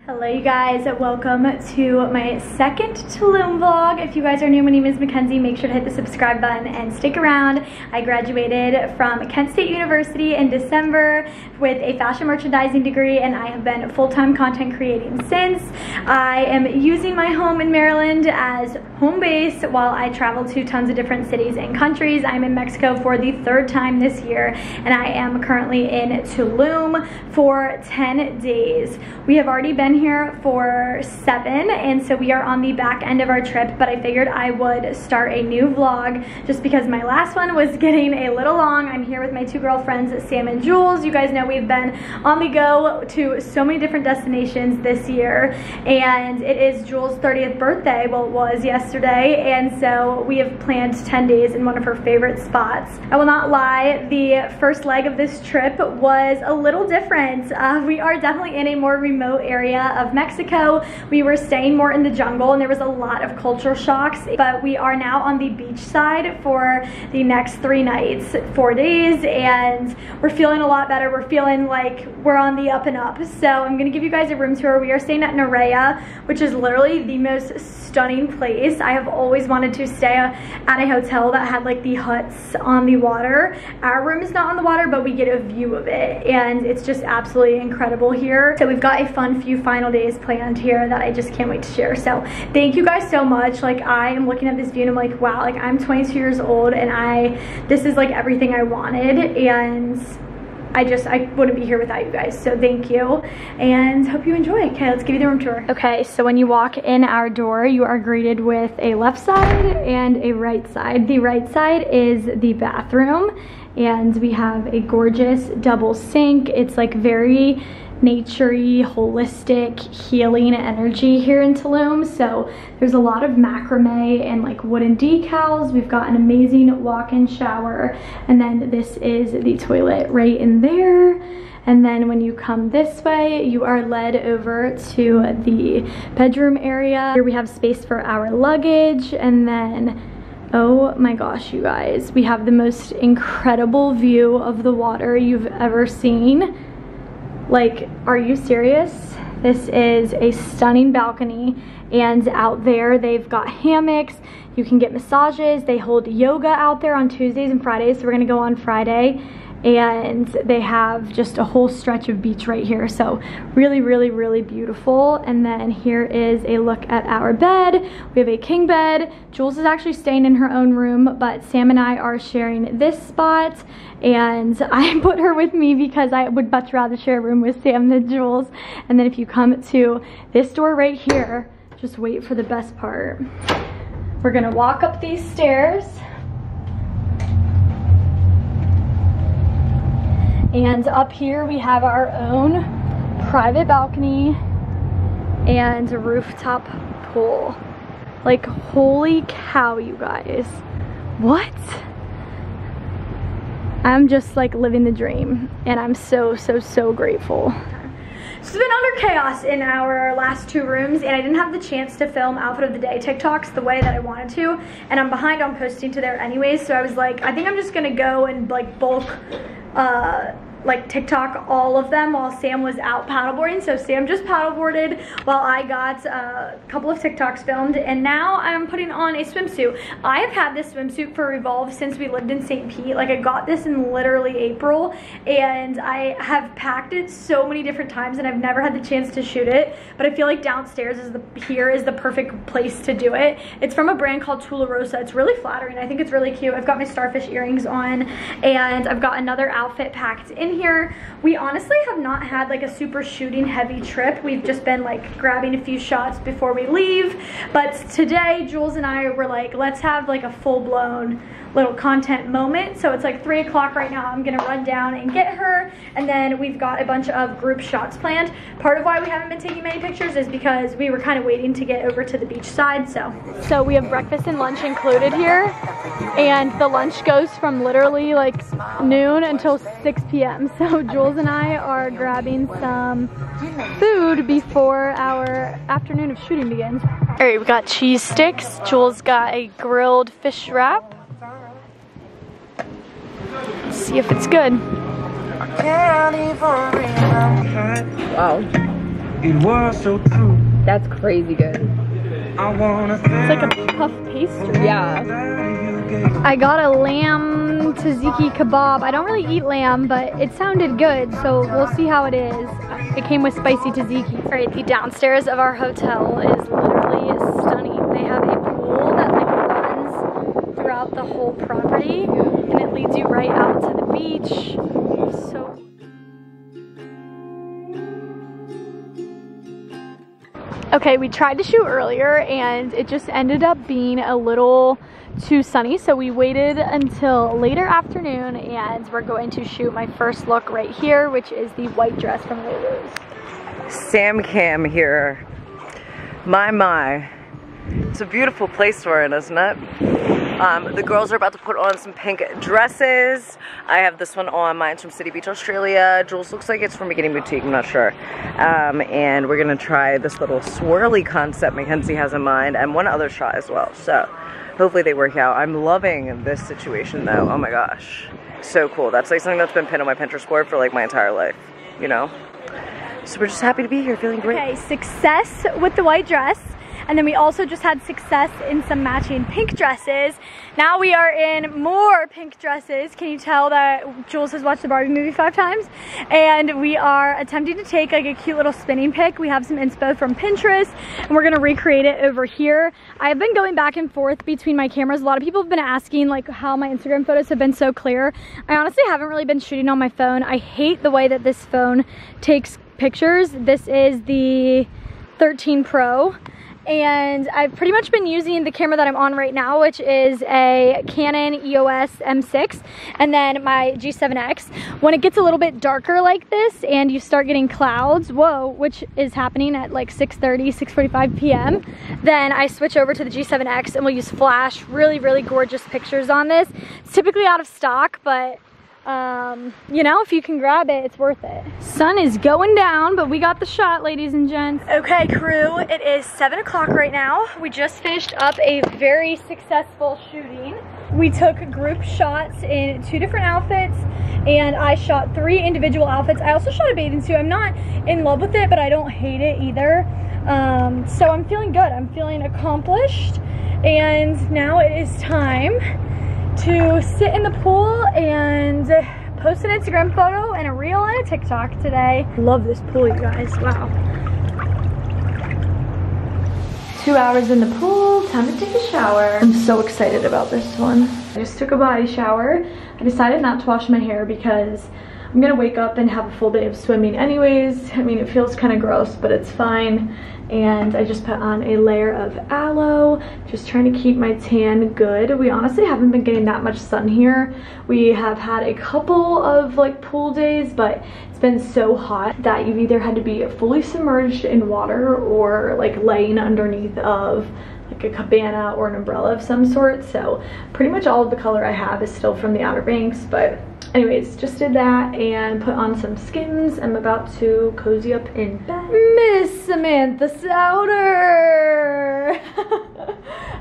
Hello you guys, welcome to my second Tulum vlog. If you guys are new, my name is Mackenzie. Make sure to hit the subscribe button and stick around. I graduated from Kent State University in December with a fashion merchandising degree, and I have been full-time content creating since. I am using my home in Maryland as home base while I travel to tons of different cities and countries. I'm in Mexico for the third time this year, and I am currently in Tulum for 10 days. We have already been here for 7, and so we are on the back end of our trip, but I figured I would start a new vlog just because my last one was getting a little long. I'm here with my two girlfriends, Sam and Jules. You guys know we've been on the go to so many different destinations this year, and it is Jules' 30th birthday. Well, it was yesterday, and so we have planned 10 days in one of her favorite spots. I will not lie, the first leg of this trip was a little different. We are definitely in a more remote area of Mexico. We were staying more in the jungle, and there was a lot of cultural shocks, but we are now on the beach side for the next 3 nights, 4 days, and we're feeling a lot better. We're feeling like we're on the up and up. So I'm gonna give you guys a room tour. We are staying at Narea, which is literally the most stunning place. I have always wanted to stay at a hotel that had like the huts on the water. Our room is not on the water, but we get a view of it, and it's just absolutely incredible here. So we've got a fun few final days planned here that I just can't wait to share. So thank you guys so much. Like, I am looking at this view and I'm like, wow, like I'm 22 years old and this is like everything I wanted, and I wouldn't be here without you guys. So thank you, and hope you enjoy. Okay, let's give you the room tour. Okay, so when you walk in our door, you are greeted with a left side and a right side. The right side is the bathroom, and we have a gorgeous double sink. It's like very naturey, holistic, healing energy here in Tulum. So there's a lot of macrame and like wooden decals. We've got an amazing walk-in shower, and then this is the toilet right in there. And then when you come this way, you are led over to the bedroom area. Here we have space for our luggage, and then oh my gosh, you guys, we have the most incredible view of the water you've ever seen. Like, are you serious? This is a stunning balcony, and out there they've got hammocks. You can get massages. They hold yoga out there on Tuesdays and Fridays, so we're gonna go on Friday. And they have just a whole stretch of beach right here, so really, really, really beautiful. And then here is a look at our bed. We have a king bed. Jules is actually staying in her own room, but Sam and I are sharing this spot, and I put her with me because I would much rather share a room with Sam than Jules. And then if you come to this door right here, just wait for the best part. We're gonna walk up these stairs, and up here we have our own private balcony and a rooftop pool. Like, holy cow, you guys. What? I'm just like living the dream, and I'm so, so, so grateful. It's been under chaos in our last 2 rooms, and I didn't have the chance to film outfit of the day TikToks the way that I wanted to, and I'm behind on posting to there anyways, so I was like, I think I'm just gonna go and like bulk like TikTok all of them while Sam was out paddleboarding. So Sam just paddleboarded while I got a couple of TikToks filmed, and now I'm putting on a swimsuit. I have had this swimsuit for Revolve since we lived in St. Pete. Like, I got this in literally April, and I have packed it so many different times, and I've never had the chance to shoot it, but I feel like downstairs here is the perfect place to do it. It's from a brand called Tularosa. It's really flattering. I think it's really cute. I've got my starfish earrings on, and I've got another outfit packed in here. We honestly have not had like a super shooting heavy trip. We've just been like grabbing a few shots before we leave, but today Jules and I were like, let's have like a full-blown little content moment. So it's like 3 o'clock right now. I'm gonna run down and get her, and then we've got a bunch of group shots planned. Part of why we haven't been taking many pictures is because we were kind of waiting to get over to the beach side. So we have breakfast and lunch included here, and the lunch goes from literally like noon until 6 p.m. So Jules and I are grabbing some food before our afternoon of shooting begins. All right, we got cheese sticks. Jules got a grilled fish wrap. Let's see if it's good. Wow. It was so true. That's crazy good. It's like a puff pastry. Yeah. I got a lamb tzatziki kebab. I don't really eat lamb, but it sounded good, so we'll see how it is. It came with spicy tzatziki. All right, the downstairs of our hotel is literally stunning. They have a pool that like runs throughout the whole property, and it leads you right out to the beach. So okay, we tried to shoot earlier and it just ended up being a little too sunny, so we waited until later afternoon and we're going to shoot my first look right here, which is the white dress from Lulu's. Sam Cam here. My. It's a beautiful place we're in, isn't it? The girls are about to put on some pink dresses. I have this one on. Mine's from City Beach, Australia. Jules looks like it's from Beginning Boutique, I'm not sure. And we're gonna try this little swirly concept Mckenzie has in mind, and one other shot as well. So hopefully they work out. I'm loving this situation though. Oh my gosh, so cool. That's like something that's been pinned on my Pinterest board for like my entire life, you know? So we're just happy to be here, feeling great. Okay, success with the white dress. And then we also just had success in some matching pink dresses. Now we are in more pink dresses. Can you tell that Jules has watched the Barbie movie 5 times? And we are attempting to take like a cute little spinning pic. We have some inspo from Pinterest and we're gonna recreate it over here. I've been going back and forth between my cameras. A lot of people have been asking like how my Instagram photos have been so clear. I honestly haven't really been shooting on my phone. I hate the way that this phone takes pictures. This is the 13 Pro. And I've pretty much been using the camera that I'm on right now, which is a Canon EOS M6, and then my G7X. When it gets a little bit darker like this and you start getting clouds, whoa, which is happening at like 6:30, 6:45 p.m., then I switch over to the G7X and we'll use flash. Really, really gorgeous pictures on this. It's typically out of stock, but you know, if you can grab it, it's worth it. Sun is going down, but we got the shot, ladies and gents. Okay, crew, it is 7 o'clock right now. We just finished up a very successful shooting. We took group shots in 2 different outfits, and I shot 3 individual outfits. I also shot a bathing suit. I'm not in love with it, but I don't hate it either. So I'm feeling good. I'm feeling accomplished, and now it is time to sit in the pool and post an Instagram photo and a reel and a TikTok today. Love this pool, you guys. Wow. 2 hours in the pool, time to take a shower. I'm so excited about this one. I just took a body shower. I decided not to wash my hair because I'm gonna wake up and have a full day of swimming anyways. I mean, it feels kind of gross, but it's fine. And I just put on a layer of aloe, just trying to keep my tan good. We honestly haven't been getting that much sun here. We have had a couple of like pool days, but it's been so hot that you've either had to be fully submerged in water or like laying underneath of like a cabana or an umbrella of some sort. So pretty much all of the color I have is still from the Outer Banks, but anyways, just did that and put on some Skims. I'm about to cozy up in bed. Miss Samantha Souter!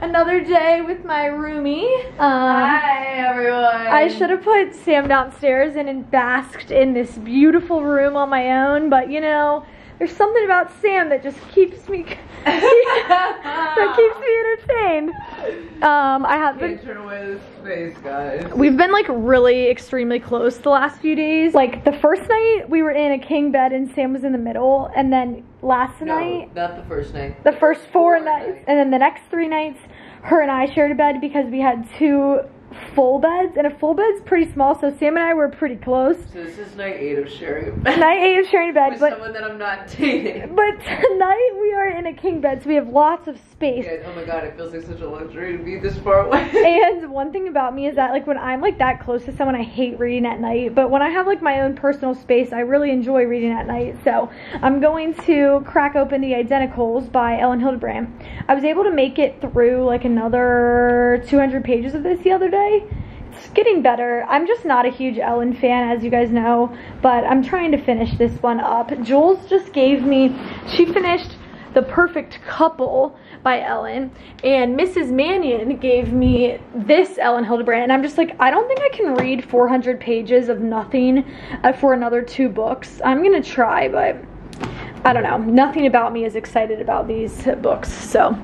Another day with my roomie. Hi everyone! I should have put Sam downstairs and basked in this beautiful room on my own, but you know, there's something about Sam that just keeps me entertained. I have been. Turn away this space, guys. We've been like really extremely close the last few days. Like the first night we were in a king bed and Sam was in the middle, and then last night. Not the first night. The first 4 nights, and then the next 3 nights, her and I shared a bed because we had 2 full beds, and a full bed's pretty small, so Sam and I were pretty close. So this is night 8 of sharing a bed. Night 8 of sharing a bed, with but someone that I'm not dating. But tonight we are in a king bed, so we have lots of space. Guys, oh my god, it feels like such a luxury to be this far away. And one thing about me is that like when I'm like that close to someone, I hate reading at night, but when I have like my own personal space, I really enjoy reading at night. So I'm going to crack open The Identicals by Ellen Hildebrand. I was able to make it through like another 200 pages of this the other day. It's getting better. I'm just not a huge Ellen fan, as you guys know, but I'm trying to finish this one up. Jules just gave me, she finished The Perfect Couple by Ellen, and Mrs. Mannion gave me this Ellen Hildebrand, and I'm just like, I don't think I can read 400 pages of nothing for another 2 books. I'm gonna try, but I don't know, nothing about me is excited about these books. So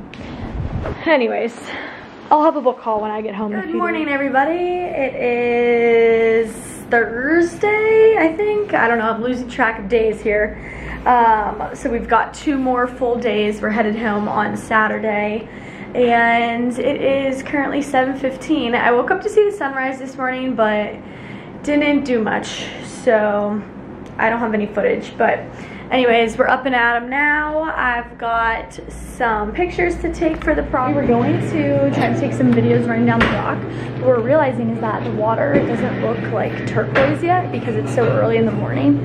anyways, I'll have a book haul when I get home. Good morning, everybody. It is Thursday, I think. I don't know, I'm losing track of days here. So we've got 2 more full days. We're headed home on Saturday. And it is currently 7:15. I woke up to see the sunrise this morning, but didn't do much. So I don't have any footage, but anyways, we're up and at 'em now. I've got some pictures to take for the property. We're going to try to take some videos running down the dock. What we're realizing is that the water doesn't look like turquoise yet because it's so early in the morning.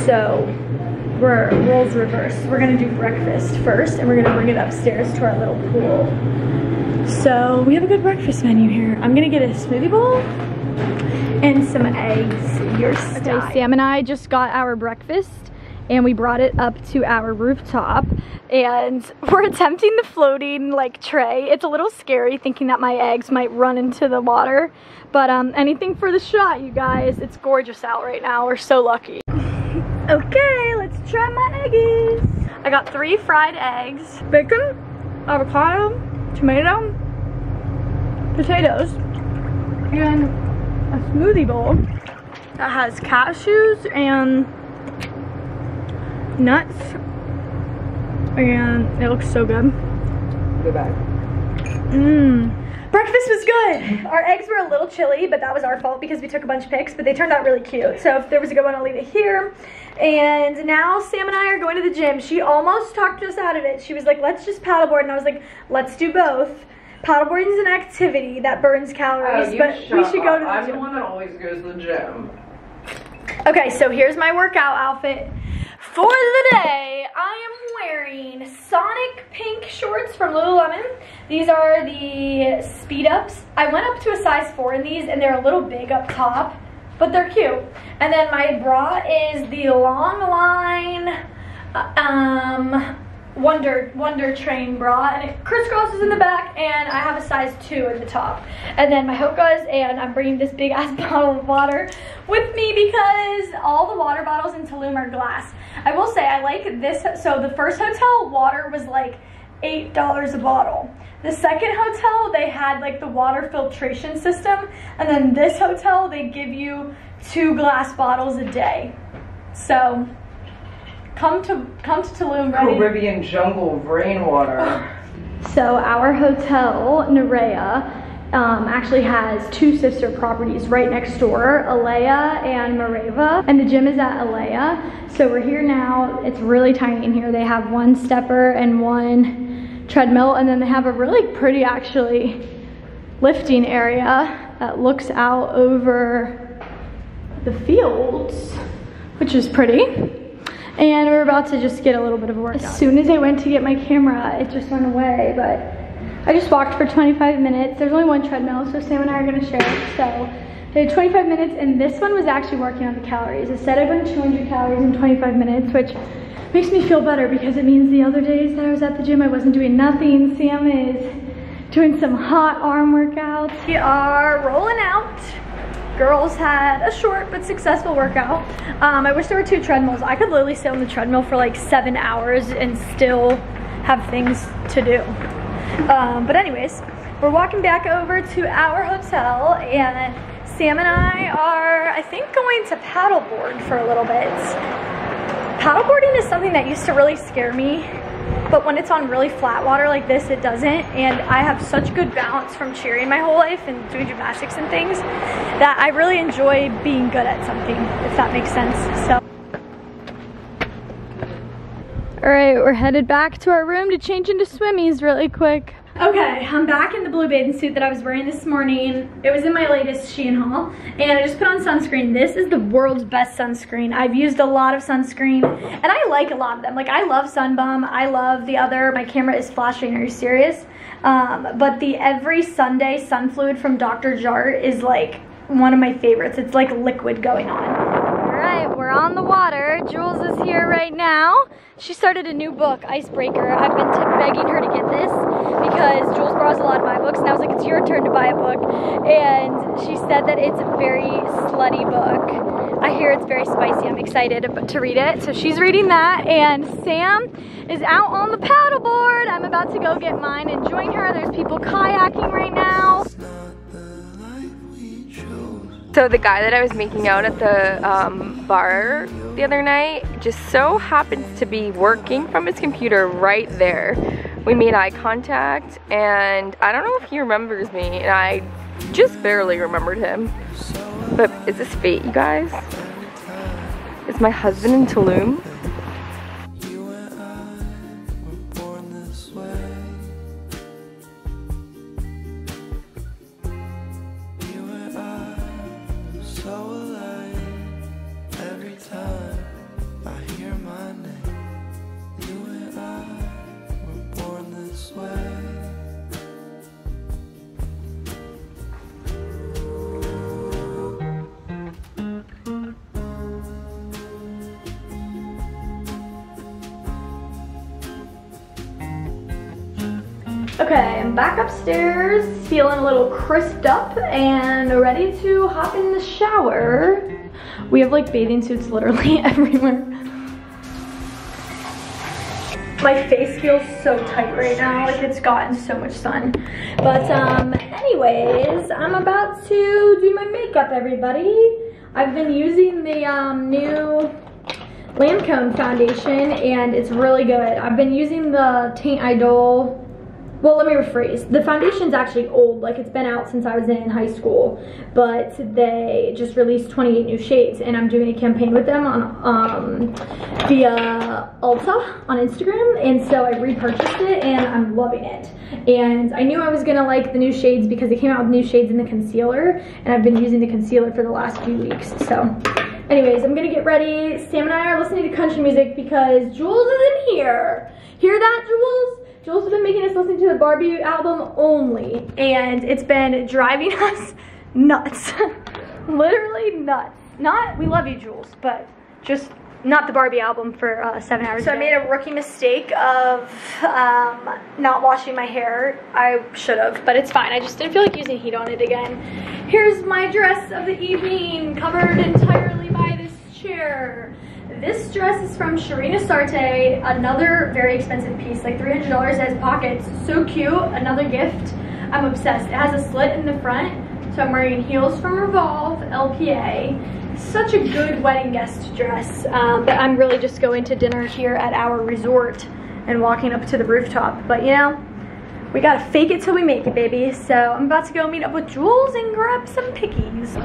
So we're roles reversed. We're gonna do breakfast first and we're gonna bring it upstairs to our little pool. So we have a good breakfast menu here. I'm gonna get a smoothie bowl and some eggs. Your style. Okay, Sam and I just got our breakfast and we brought it up to our rooftop and we're attempting the floating like tray. It's a little scary thinking that my eggs might run into the water, but anything for the shot, you guys. It's gorgeous out right now. We're so lucky. Okay, let's try my eggies. I got 3 fried eggs, bacon, avocado, tomato, potatoes, and a smoothie bowl that has cashews and nuts, and it looks so good. Go back. Breakfast was good. Our eggs were a little chilly, but that was our fault because we took a bunch of pics, but they turned out really cute. So if there was a good one, I'll leave it here. And now Sam and I are going to the gym. She almost talked us out of it. She was like, let's just paddleboard. And I was like, let's do both. Paddleboarding is an activity that burns calories, but we should go to the gym. I'm the one that always goes to the gym. Okay, so here's my workout outfit for the day. I am wearing Sonic pink shorts from Lululemon. These are the speed ups. I went up to a size 4 in these and they're a little big up top, but they're cute. And then my bra is the Long Line Wonder Train bra, and it crisscrosses in the back, and I have a size 2 in the top. And then my Hoka's, and I'm bringing this big ass bottle of water with me because all the water bottles in Tulum are glass. I will say I like this. So the first hotel water was like $8 a bottle. The second hotel, they had like the water filtration system, and then this hotel, they give you 2 glass bottles a day. So come to Tulum ready. Caribbean jungle rainwater. So our Hotel Narea actually has 2 sister properties right next door, Alea and Mareva, and the gym is at Alea. So we're here now. It's really tiny in here. They have 1 stepper and 1 treadmill, and then they have a really pretty actually lifting area that looks out over the fields, which is pretty. And we're about to just get a little bit of a workout. As soon as I went to get my camera, it just went away, but I just walked for 25 minutes. There's only 1 treadmill, so Sam and I are gonna share it. So I did 25 minutes, and this one was actually working on the calories. It said I burned 200 calories in 25 minutes, which makes me feel better because it means the other days that I was at the gym, I wasn't doing nothing. Sam is doing some hot arm workouts. We are rolling out. Girls had a short but successful workout. I wish there were 2 treadmills. I could literally sit on the treadmill for like 7 hours and still have things to do. But anyways, we're walking back over to our hotel, and Sam and I are, I think, going to paddleboard for a little bit. Paddleboarding is something that used to really scare me, but when it's on really flat water like this, it doesn't. And I have such good balance from cheering my whole life and doing gymnastics and things that I really enjoy being good at something, if that makes sense. So, all right, we're headed back to our room to change into swimmies really quick. Okay, I'm back in the blue bathing suit that I was wearing this morning. It was in my latest Shein haul, and I just put on sunscreen. This is the world's best sunscreen. I've used a lot of sunscreen, and I like a lot of them. Like, I love Sunbum. I love the other, my camera is flashing, are you serious? But the Every Sunday Sun Fluid from Dr. Jart is like one of my favorites. It's like liquid going on. All right, we're on the water. Jules is here right now. She started a new book, Icebreaker. I've been begging her to get this because Jules borrows a lot of my books, and I was like, it's your turn to buy a book. And she said that it's a very slutty book. I hear it's very spicy. I'm excited to read it. So she's reading that, and Sam is out on the paddleboard. I'm about to go get mine and join her. There's people kayaking right now. So the guy that I was making out at the bar the other night just so happens to be working from his computer right there. We made eye contact, and I don't know if he remembers me, and I just barely remembered him. But is this fate, you guys? Is my husband in Tulum? Okay, I'm back upstairs, feeling a little crisped up and ready to hop in the shower. We have like bathing suits literally everywhere. My face feels so tight right now, like it's gotten so much sun. But anyways, I'm about to do my makeup, everybody. I've been using the new Lancome foundation and it's really good. I've been using the Taint Idol. Well, let me rephrase. The foundation's actually old, like it's been out since I was in high school, but they just released 28 new shades, and I'm doing a campaign with them on via Ulta on Instagram, and so I repurchased it, and I'm loving it. And I knew I was gonna like the new shades because they came out with new shades in the concealer, and I've been using the concealer for the last few weeks, so. Anyways, I'm gonna get ready. Sam and I are listening to country music because Jules is in here. Hear that, Jules? Jules has been making us listen to the Barbie album only, and it's been driving us nuts. Literally nuts. We love you, Jules, but just not the Barbie album for 7 hours. So I made a rookie mistake of not washing my hair. I should have, but it's fine. I just didn't feel like using heat on it again. Here's my dress of the evening, covered entirely by this chair. This dress is from Sharina Sarte, another very expensive piece, like $300, has pockets, so cute, another gift. I'm obsessed. It has a slit in the front, so I'm wearing heels from Revolve, LPA. Such a good wedding guest dress, but I'm really just going to dinner here at our resort and walking up to the rooftop, but you know, we gotta fake it till we make it, baby. So I'm about to go meet up with Jules and grab some pickies.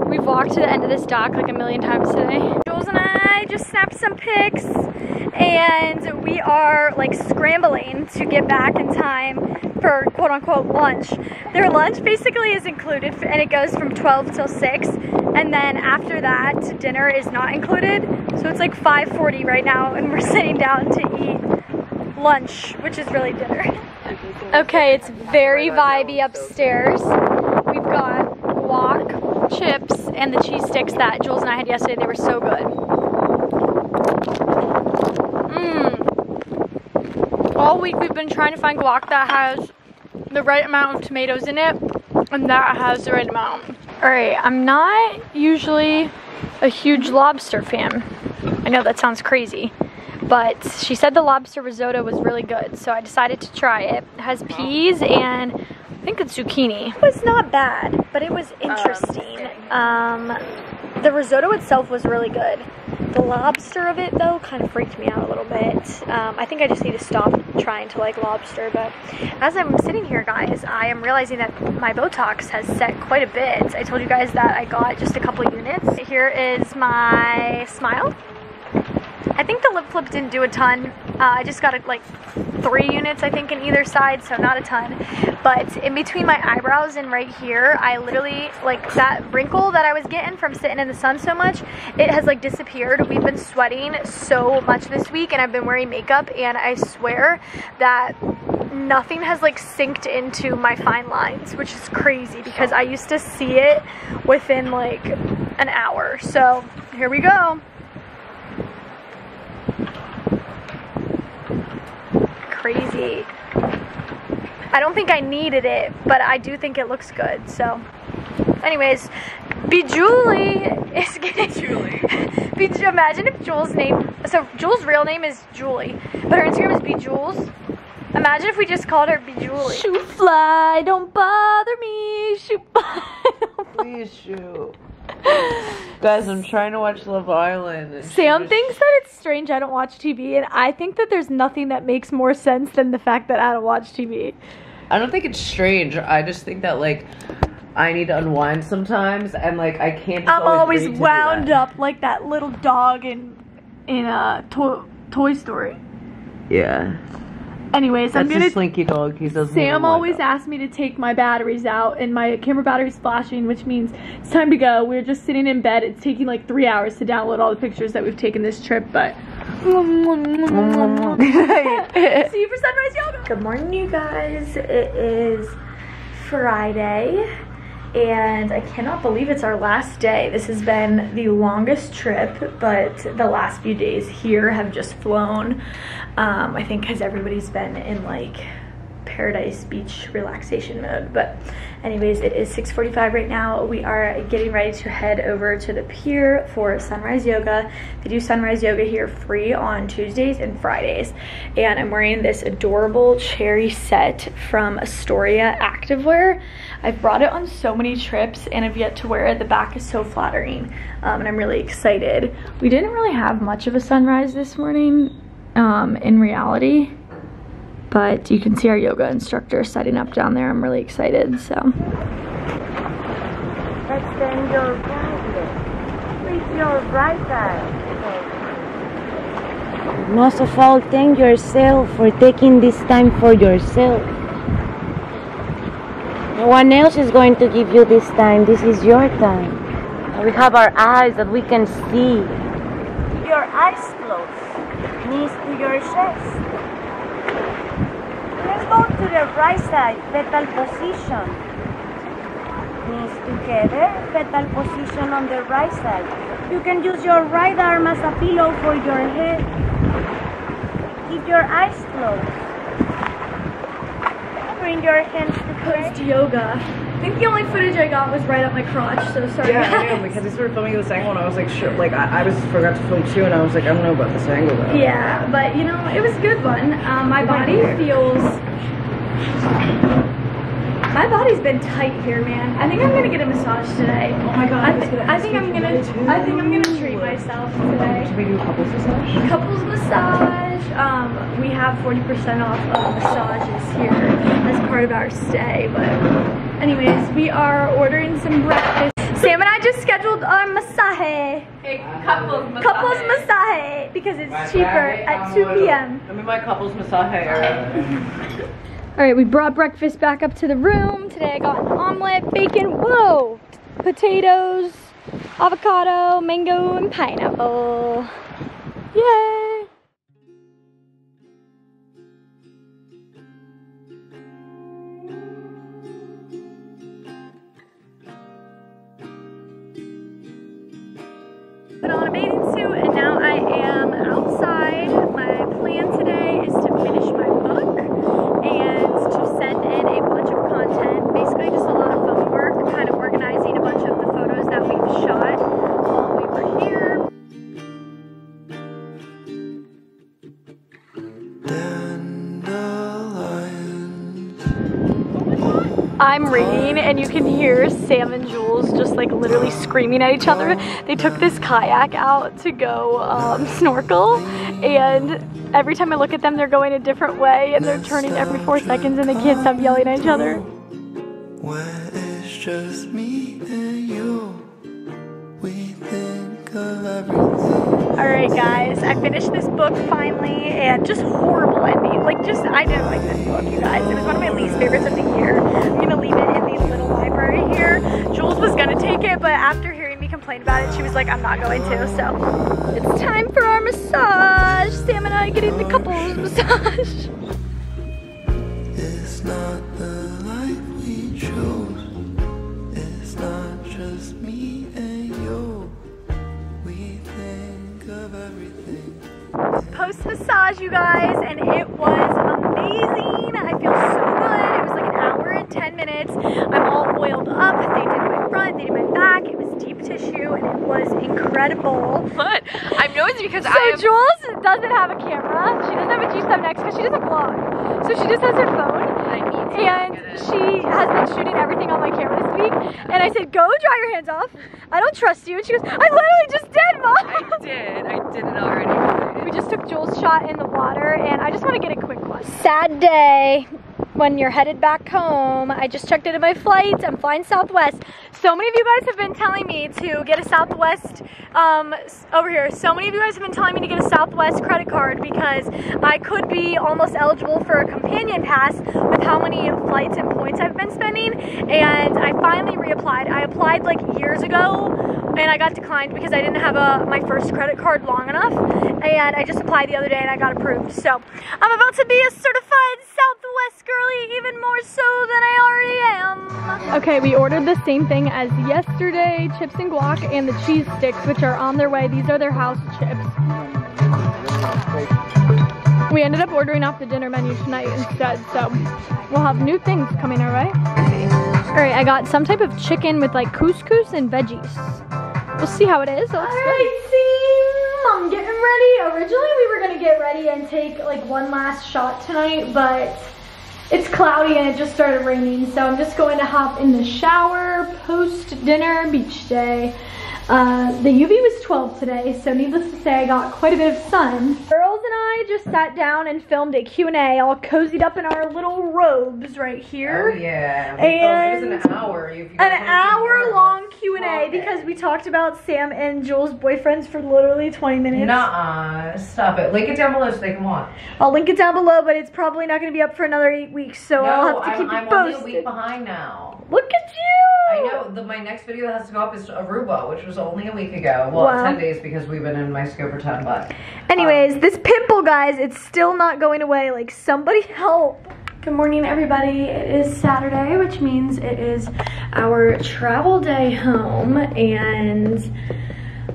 We've walked to the end of this dock like a million times today. Jules and I just snapped some pics, and we are like scrambling to get back in time for quote unquote lunch. Their lunch basically is included, and it goes from 12 till 6, and then after that dinner is not included. So it's like 5:40 right now, and we're sitting down to eat lunch, which is really dinner. Okay, it's very vibey upstairs. We've got guac, chips, and the cheese sticks that Jules and I had yesterday. They were so good. All week we've been trying to find guac that has the right amount of tomatoes in it, and that has the right amount. Alright, I'm not usually a huge lobster fan. I know that sounds crazy, but she said the lobster risotto was really good, so I decided to try it. It has peas and I think it's zucchini. It was not bad, but it was interesting. The risotto itself was really good. The lobster of it, though, kind of freaked me out a little bit. I think I just need to stop trying to like lobster, but as I'm sitting here, guys, I am realizing that my Botox has set quite a bit. I told you guys that I got just a couple units. Here is my smile. I think the lip flip didn't do a ton. I just got like 3 units, I think, in either side, so not a ton. But in between my eyebrows and right here, I literally, like, that wrinkle that I was getting from sitting in the sun so much, it has like disappeared. We've been sweating so much this week, and I've been wearing makeup, and I swear that nothing has like synced into my fine lines, which is crazy because I used to see it within like an hour. So here we go. Crazy. I don't think I needed it, but I do think it looks good. So anyways, Julie is getting Julie. Imagine if Jules' name, so Jules' real name is Julie, but her Instagram is Jules. Imagine if we just called her Julie. Shoot fly, don't bother me. Shoot fly. Please shoot. Guys, I'm trying to watch Love Island. And Sam thinks that it's strange I don't watch TV, and I think that there's nothing that makes more sense than the fact that I don't watch TV. I don't think it's strange. I just think that, like, I need to unwind sometimes, and, like, I can't just I'm always read to wound do that. up like that little dog in Toy Story. Yeah. Anyways, That's I'm gonna. a slinky dog. He doesn't Sam even always wind up. asks me to take my batteries out, and my camera battery's flashing, which means it's time to go. We're just sitting in bed. It's taking like 3 hours to download all the pictures that we've taken this trip, but see you for sunrise yoga. Good morning, you guys. It is Friday, and I cannot believe it's our last day. This has been the longest trip, but the last few days here have just flown. I think because everybody's been in like Paradise Beach relaxation mode. But anyways, it is 6:45 right now. We are getting ready to head over to the pier for sunrise yoga. They do sunrise yoga here free on Tuesdays and Fridays. And I'm wearing this adorable cherry set from Astoria Activewear. I've brought it on so many trips and I've yet to wear it. The back is so flattering, and I'm really excited. We didn't really have much of a sunrise this morning in reality, but you can see our yoga instructor setting up down there. I'm really excited. So extend your right leg with your right arm. Most of all, thank yourself for taking this time for yourself. No one else is going to give you this time. This is your time. And we have our eyes that we can see. Keep your eyes closed. Knees to your chest. Let's go to the right side, fetal position. Knees together, fetal position on the right side. You can use your right arm as a pillow for your head. Keep your eyes closed. Bring your hands to post yoga. I think the only footage I got was right up my crotch, so sorry. Yeah, I know, because we started filming this angle, and I was like, sure, like, I forgot to film too, and I was like, I don't know about this angle, though. Yeah, but, you know, it was a good one. My body feels... My body's been tight here, man. I think I'm gonna get a massage today. Oh my god, I think I'm gonna treat myself today. Should we do a couples massage? Couples massage. We have 40% off of massages here as part of our stay. But anyways, we are ordering some breakfast. Sam and I just scheduled our massage. Couples massage because it's cheaper at 2 p.m. I'm in my couples massage area. All right, we brought breakfast back up to the room. Today I got an omelet, bacon, whoa, potatoes, avocado, mango, and pineapple. Yay! Put on a bathing suit, and now I am outside. My plan today is to finish my book and to send in a bunch of content, basically just a lot of phone work, kind of organizing a bunch of the photos that we've shot while we were here. I'm reading and you can hear Sam and Jules just like literally screaming at each other. They took this kayak out to go snorkel, and every time I look at them they're going a different way and they're turning every 4 seconds and they can't stop yelling at each other. When it's just me and you, we think of everything. Alright guys, I finished this book finally, and just horrible ending. Like just, I didn't like this book, you guys. It was one of my least favorites of the year. I'm gonna leave it in the little library here. Jules was gonna take it, but after hearing me complain about it, she was like, I'm not going to, so. It's time for our massage. Sam and I are getting the couples massage. It's not the life we chose. It's not just me and you. We think of everything. Post massage, you guys, and it was amazing. I feel so good. It about 10 minutes. I'm all oiled up. They did my front, they did my back. It was deep tissue and it was incredible. But I'm nosy because Jules doesn't have a camera. She doesn't have a G7X because she doesn't vlog. So she just has her phone. And she has been shooting everything on my camera this week. And I said, go dry your hands off. I don't trust you. And she goes, I literally just did, Mom. I did it already. We just took Jules' shot in the water and I just want to get a quick one. Sad day when you're headed back home. I just checked into my flights. I'm flying Southwest. So many of you guys have been telling me to get a Southwest over here. So many of you guys have been telling me to get a Southwest credit card because I could be almost eligible for a companion pass with how many flights and points I've been spending. And I finally reapplied. I applied like years ago and I got declined because I didn't have my first credit card long enough. And I just applied the other day and I got approved. So I'm about to be a certified Southwest girly, even more so than I already am. Okay, we ordered the same thing as yesterday, chips and guac and the cheese sticks, which are on their way. These are their house chips. We ended up ordering off the dinner menu tonight instead, so we'll have new things coming our way. All right, I got some type of chicken with like couscous and veggies. We'll see how it is. All right, team, I'm getting ready. Originally, we were gonna get ready and take like one last shot tonight, but it's cloudy and it just started raining, so I'm just going to hop in the shower post-dinner beach day. The UV was 12 today, so needless to say, I got quite a bit of sun. Girls and I just sat down and filmed a Q&A, all cozied up in our little robes right here. Oh yeah, and it was an hour. An hour-long Q&A because we talked about Sam and Jules' boyfriends for literally 20 minutes. Nuh-uh, stop it. Link it down below so they can watch. I'll link it down below, but it's probably not going to be up for another 8 weeks, so I'll have to keep you posted. I'm only a week behind now. Look at you! I know, my next video that has to go up is Aruba, which was only a week ago. Well, wow. 10 days because we've been in Mexico for 10, but... Anyways, this pimple, guys, it's still not going away. Like, somebody help. Good morning, everybody. It is Saturday, which means it is our travel day home, and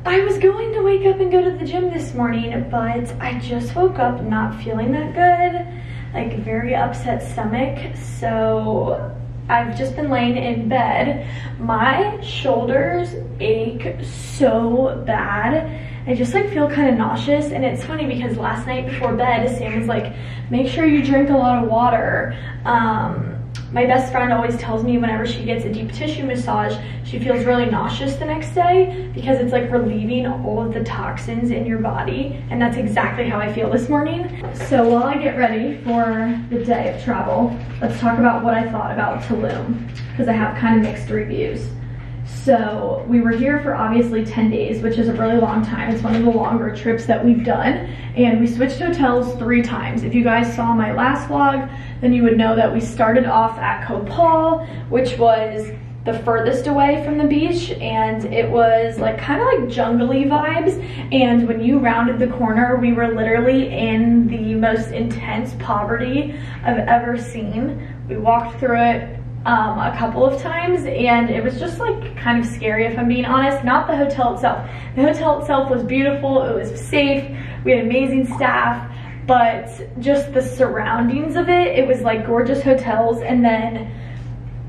I was going to wake up and go to the gym this morning, but I just woke up not feeling that good, like very upset stomach, so I've just been laying in bed. My shoulders ache so bad. I just like feel kind of nauseous, and it's funny because last night before bed, Sam was like, make sure you drink a lot of water. My best friend always tells me whenever she gets a deep tissue massage, she feels really nauseous the next day because it's like relieving all of the toxins in your body, and that's exactly how I feel this morning. So while I get ready for the day of travel, let's talk about what I thought about Tulum, because I have kind of mixed reviews. So we were here for obviously 10 days, which is a really long time. It's one of the longer trips that we've done. And we switched hotels 3 times. If you guys saw my last vlog, then you would know that we started off at Copal, which was the furthest away from the beach, and it was like kind of like jungly vibes. And when you rounded the corner, we were literally in the most intense poverty I've ever seen. We walked through it a couple of times, and it was just like kind of scary, if I'm being honest. Not the hotel itself. The hotel itself was beautiful, it was safe, we had amazing staff, but just the surroundings of it, it was like gorgeous hotels, and then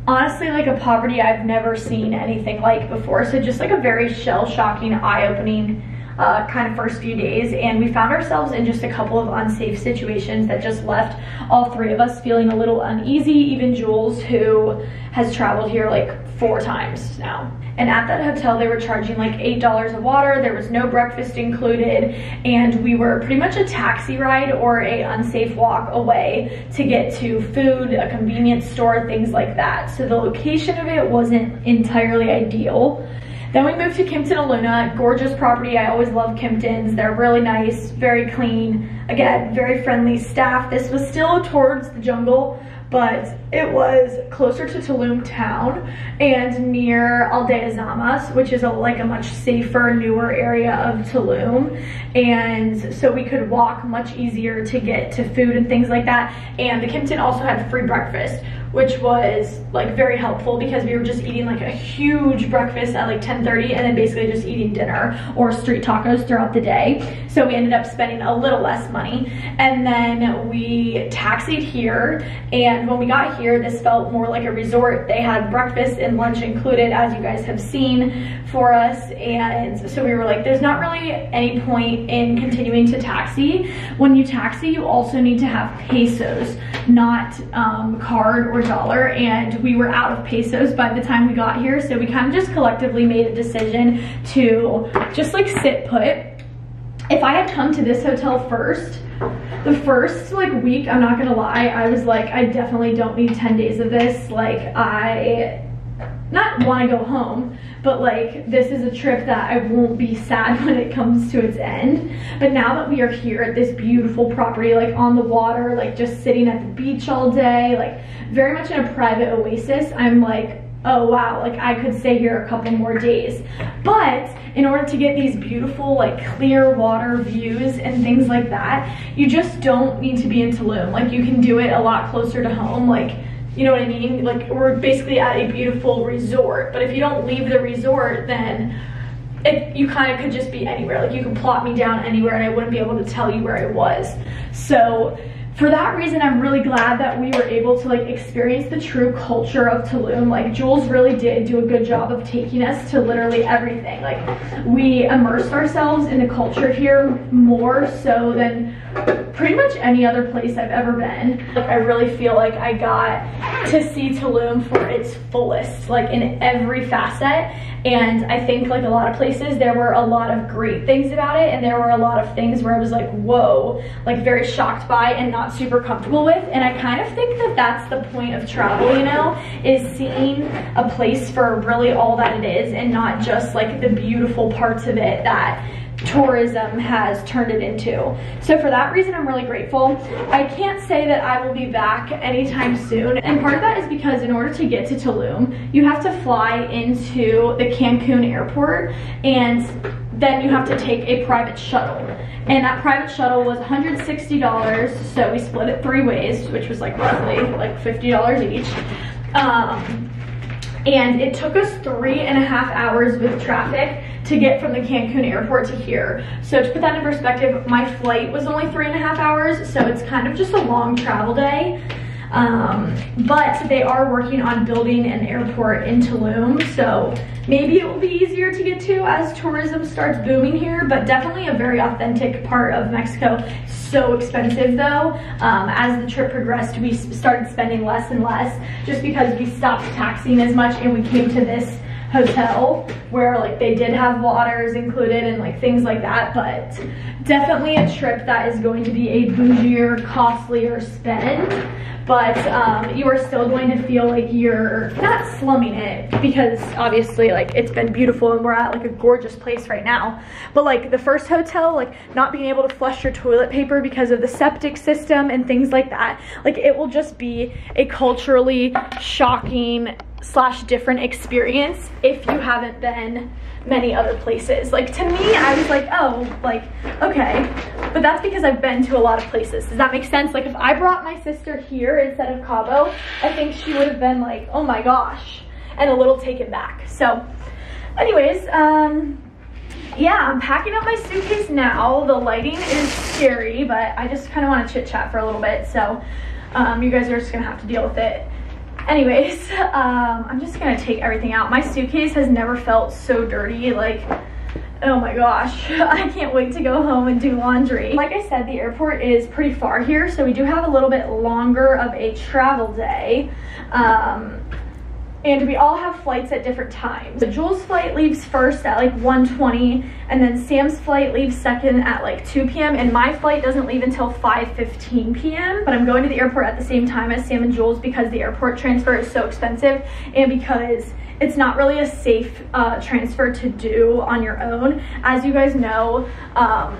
honestly like a poverty I've never seen anything like before. So just like a very shell-shocking, eye-opening kind of first few days, and we found ourselves in just a couple of unsafe situations that just left all 3 of us feeling a little uneasy, even Jules, who has traveled here like 4 times now. And at that hotel, they were charging like $8 a water, there was no breakfast included, and we were pretty much a taxi ride or a unsafe walk away to get to food, a convenience store, things like that. So the location of it wasn't entirely ideal. Then we moved to Kimpton Aluna, gorgeous property. I always love Kimptons. They're really nice, very clean. Again, very friendly staff. This was still towards the jungle, but it was closer to Tulum town and near Aldea Zamas, which is like a much safer, newer area of Tulum. And so we could walk much easier to get to food and things like that. And the Kimpton also had free breakfast, which was like very helpful because we were just eating like a huge breakfast at like 10:30 and then basically just eating dinner or street tacos throughout the day. So we ended up spending a little less money. And then we taxied here, and when we got here, here, this felt more like a resort. They had breakfast and lunch included, as you guys have seen, for us. And so we were like, there's not really any point in continuing to taxi. When you taxi, you also need to have pesos, not card or dollar. And we were out of pesos by the time we got here. So we kind of just collectively made a decision to just like sit put. If I had come to this hotel first, the first like week, I'm not gonna lie, I was like, I definitely don't need 10 days of this. Like, I not want to go home, but like, this is a trip that I won't be sad when it comes to its end. But now that we are here at this beautiful property, like on the water, like just sitting at the beach all day, like very much in a private oasis, I'm like, oh wow, like I could stay here a couple more days. But in order to get these beautiful like clear water views and things like that, you just don't need to be in Tulum. Like, you can do it a lot closer to home. Like, you know what I mean? Like, we're basically at a beautiful resort, but if you don't leave the resort, then you kind of could just be anywhere. Like, you could plot me down anywhere and I wouldn't be able to tell you where I was. So for that reason, I'm really glad that we were able to like experience the true culture of Tulum. Like, Jules really did do a good job of taking us to literally everything. Like, we immersed ourselves in the culture here more so than pretty much any other place I've ever been. Like, I really feel like I got to see Tulum for its fullest, like in every facet. And I think like a lot of places, there were a lot of great things about it, and there were a lot of things where I was like, whoa, like very shocked by and not super comfortable with. And I kind of think that that's the point of travel, you know, is seeing a place for really all that it is, and not just like the beautiful parts of it that tourism has turned it into. So for that reason, I'm really grateful. I can't say that I will be back anytime soon, and part of that is because in order to get to Tulum, you have to fly into the Cancun airport, and then you have to take a private shuttle, and that private shuttle was $160, so we split it 3 ways, which was like roughly like $50 each. And it took us 3.5 hours with traffic to get from the Cancun airport to here. So to put that in perspective, my flight was only 3.5 hours, so it's kind of just a long travel day. But they are working on building an airport in Tulum, so maybe it will be easier to get to as tourism starts booming here, but definitely a very authentic part of Mexico. So expensive though. As the trip progressed, we started spending less and less just because we stopped taxiing as much, and we came to this hotel where like they did have waters included and like things like that. But definitely a trip that is going to be a bougier, costlier spend, but you are still going to feel like you're not slumming it, because obviously like it's been beautiful and we're at like a gorgeous place right now. But like the first hotel, like not being able to flush your toilet paper because of the septic system and things like that, like it will just be a culturally shocking / different experience if you haven't been many other places. Like, to me, I was like, oh, like, okay, but that's because I've been to a lot of places. Does that make sense? Like, if I brought my sister here instead of Cabo, I think she would have been like, oh my gosh, and a little taken back. So anyways, yeah, I'm packing up my suitcase now. The lighting is scary, but I just kind of want to chit chat for a little bit, so you guys are just gonna have to deal with it. Anyways, I'm just gonna take everything out. My suitcase has never felt so dirty. Like, oh my gosh, I can't wait to go home and do laundry. Like I said, the airport is pretty far here, so we do have a little bit longer of a travel day. And we all have flights at different times. So Jules' flight leaves first at like 1:20, and then Sam's flight leaves second at like 2 p.m. and my flight doesn't leave until 5:15 p.m. But I'm going to the airport at the same time as Sam and Jules because the airport transfer is so expensive, and because it's not really a safe transfer to do on your own. As you guys know,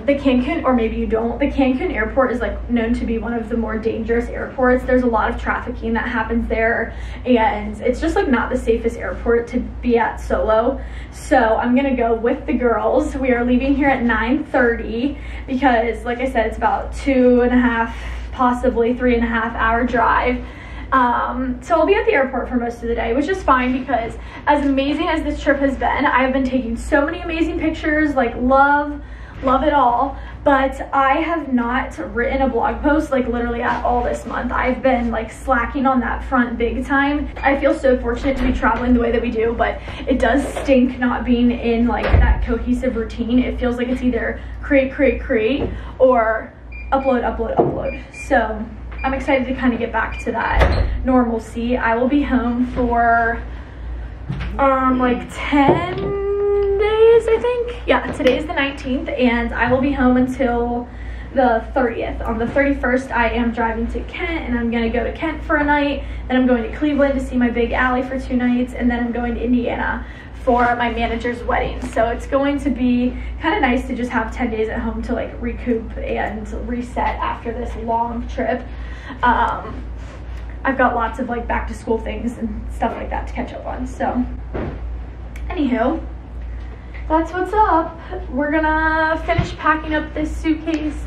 the Cancun, or maybe you don't, the Cancun airport is like known to be one of the more dangerous airports. There's a lot of trafficking that happens there, and it's just like not the safest airport to be at solo. So I'm gonna go with the girls. We are leaving here at 9:30 because, like I said, it's about 2.5, possibly 3.5 hour drive. So I'll be at the airport for most of the day, which is fine because as amazing as this trip has been, I have been taking so many amazing pictures. Like, love love it all, but I have not written a blog post like literally at all this month. I've been like slacking on that front big time. I feel so fortunate to be traveling the way that we do, but it does stink not being in like that cohesive routine. It feels like it's either create or upload. So I'm excited to kind of get back to that normalcy. I will be home for like 10 days, I think. Yeah, today's the 19th, and I will be home until the 30th. On the 31st, I am driving to Kent, and I'm gonna go to Kent for a night. Then I'm going to Cleveland to see my big Allie for 2 nights, and then I'm going to Indiana for my manager's wedding. So it's going to be kind of nice to just have 10 days at home to like recoup and reset after this long trip. I've got lots of like back to school things and stuff like that to catch up on. So anywho, that's what's up. We're gonna finish packing up this suitcase,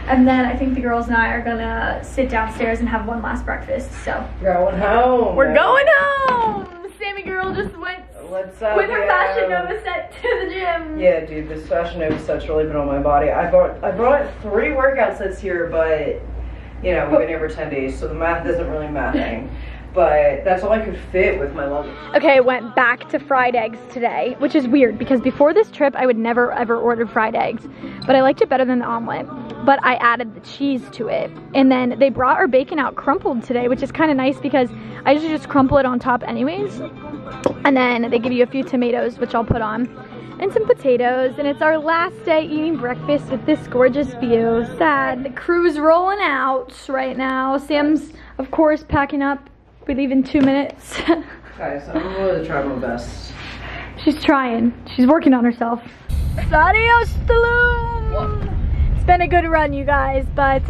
and then I think the girls and I are gonna sit downstairs and have one last breakfast. So Going home. we're going home. Sammy girl just went What's with her Fashion Nova set to the gym. Yeah, dude, this Fashion Nova set's really been on my body. I brought 3 workout sets here, but you know, we've been here for 10 days, so the math isn't really mathing. But that's all I could fit with my luggage. Okay, I went back to fried eggs today, which is weird because before this trip, I would never ever order fried eggs, but I liked it better than the omelet. But I added the cheese to it. And then they brought our bacon out crumpled today, which is kind of nice because I usually just crumple it on top anyways. And then they give you a few tomatoes, which I'll put on, and some potatoes. And it's our last day eating breakfast with this gorgeous view. Sad. The crew's rolling out right now. Sam's, of course, packing up. We leave in 2 minutes. Guys, I'm really trying my best. She's trying. She's working on herself. Adios, Tulum! It's been a good run, you guys, but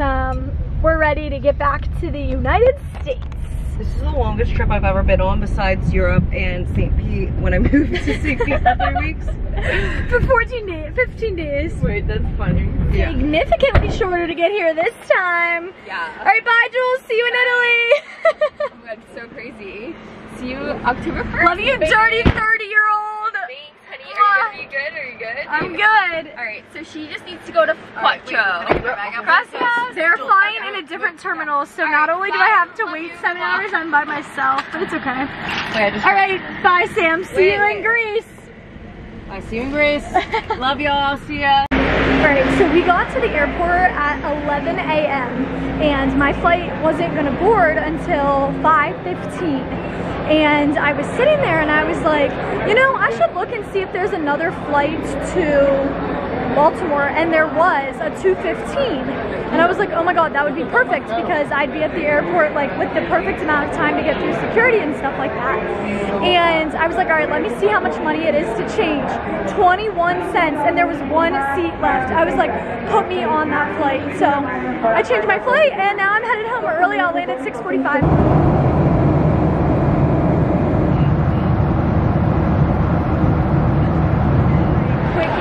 we're ready to get back to the United States. This is the longest trip I've ever been on besides Europe and St. Pete when I moved to St. Pete for 3 weeks. For 15 days. Wait, that's funny. Yeah. Significantly shorter to get here this time. Yeah. All right, bye, Jules. See you in Italy. Oh my god, so crazy. See you October 1st. Love you, baby. dirty 30-year-old. Thanks, honey. Are you good? Are you good? I'm good. Alright, so she just needs to go to Quattro. They're flying in a different terminal, so not only do I have to wait 7 hours, I'm by myself, but it's okay. All right, bye, Sam. See you in Greece. I see you in Greece. Love y'all. See ya. Alright, so we got to the airport at 11 a.m. and my flight wasn't gonna board until 5:15. And I was sitting there and I was like, you know, I should look and see if there's another flight to Baltimore, and there was a 2:15. And I was like, oh my god, that would be perfect because I'd be at the airport like with the perfect amount of time to get through security and stuff like that. And I was like, all right, let me see how much money it is to change. 21 cents, and there was 1 seat left. I was like, put me on that flight. So I changed my flight and now I'm headed home early. I'll land at 6:45.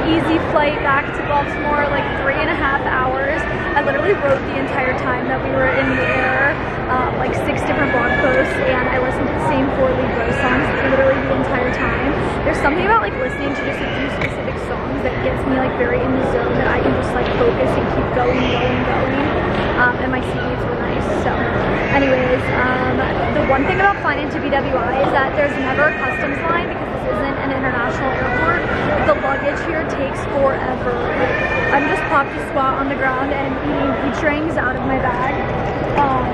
Easy flight back to Baltimore, like 3.5 hours. I literally wrote the entire time that we were in the air, like 6 different blog posts, and I listened to the same 4 lead Rose songs literally the entire time. There's something about like listening to just a few specific songs that gets me like very in the zone that I can just like focus and keep going. And my seatmates were nice. So anyways, the one thing about flying into BWI is that there's never a customs line because this isn't an international airport. The luggage here takes forever. I'm just popped a squat on the ground and eating peach rings out of my bag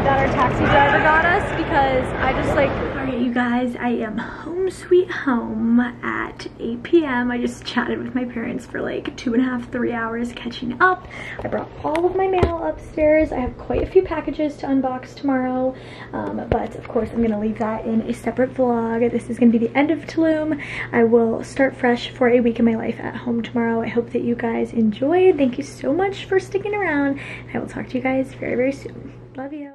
that our taxi driver got us because I just like, alright you guys, I am home sweet home at 8 p.m. I just chatted with my parents for like 2.5, 3 hours catching up. I brought all of my mail upstairs. I have quite a few packages to unbox tomorrow, but of course I'm going to leave that in a separate vlog. This is going to be the end of Tulum. I will start fresh for a week of my life at home tomorrow. I hope that you guys enjoyed. Thank you so much for sticking around. I will talk to you guys very, very soon. Love you.